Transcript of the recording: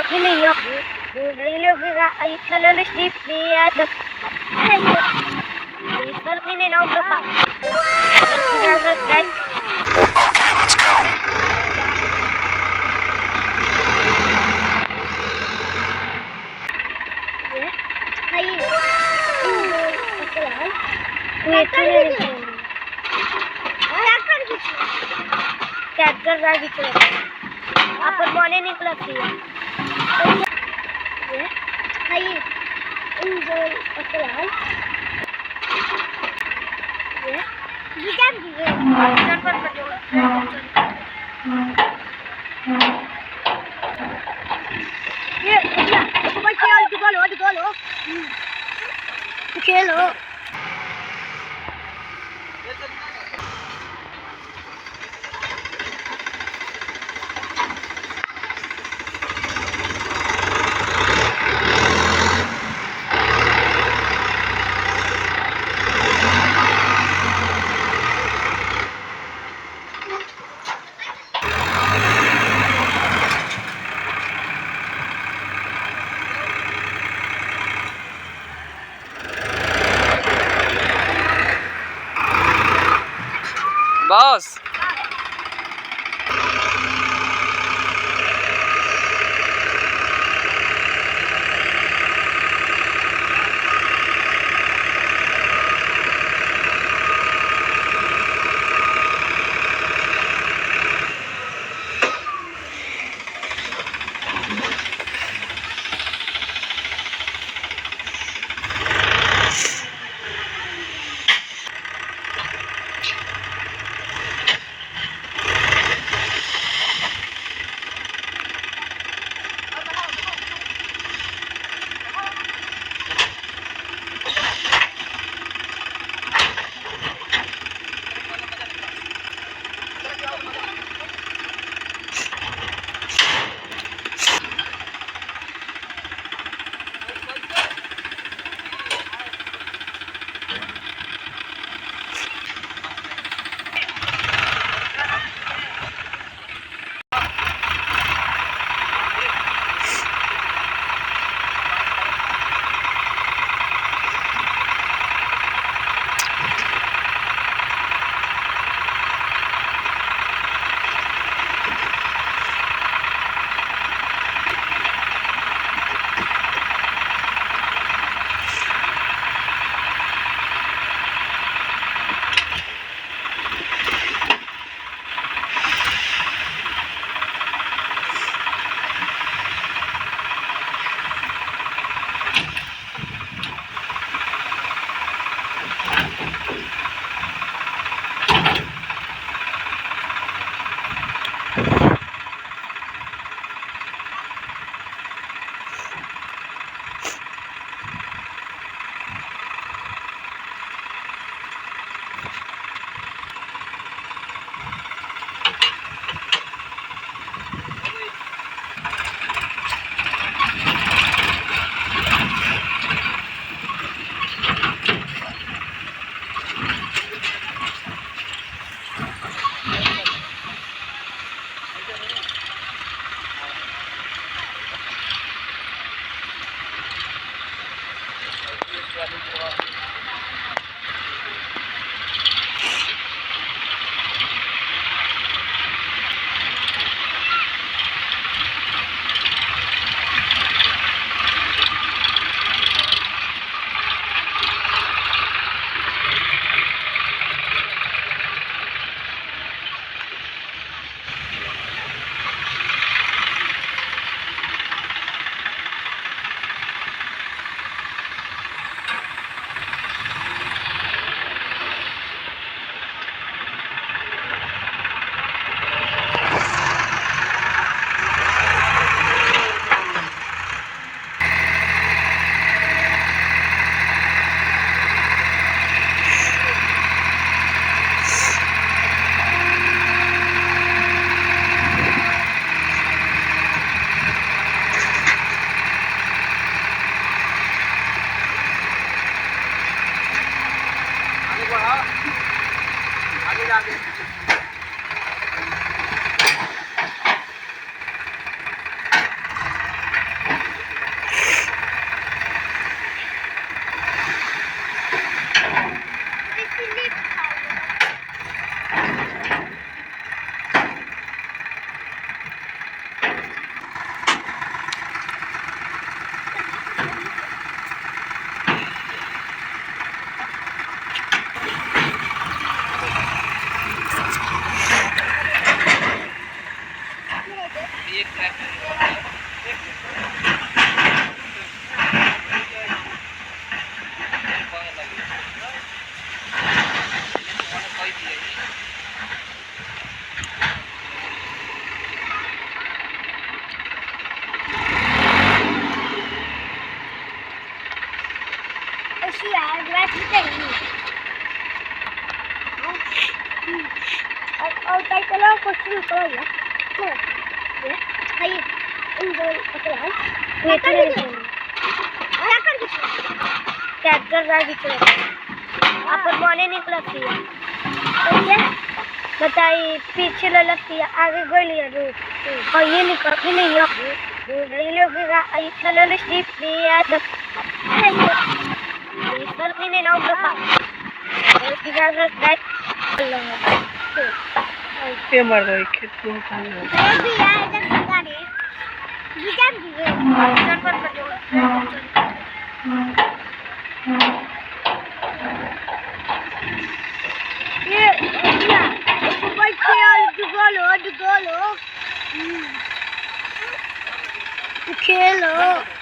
Ini yok. Ini juga ayat lalu lihat. Ini nak berapa? Guys. Tractor गाड़ी अपन बने निकला थी ये इंजन अकलाल ये गिटार दिए इंजन पर बजो ये तो भाई खेलो खेलो बॉस और टाइटल क्वेश्चन तो है तो ये भाई इन दो पता है ये तो क्या कर ट्रैक्टर गाड़ी चला अपन बने निकलती है तो ये बताइए पीछे लगती है आगे गई है रोड और ये निकल ही नहीं है रेलवे की इतना स्लिप दिया तो इधर भी नहीं नाउ तो ये मर गई खेत को भी यार जब गाड़ी विचार दिए चल पर कर ये क्या ऊपर खेल दुगोलो खेलो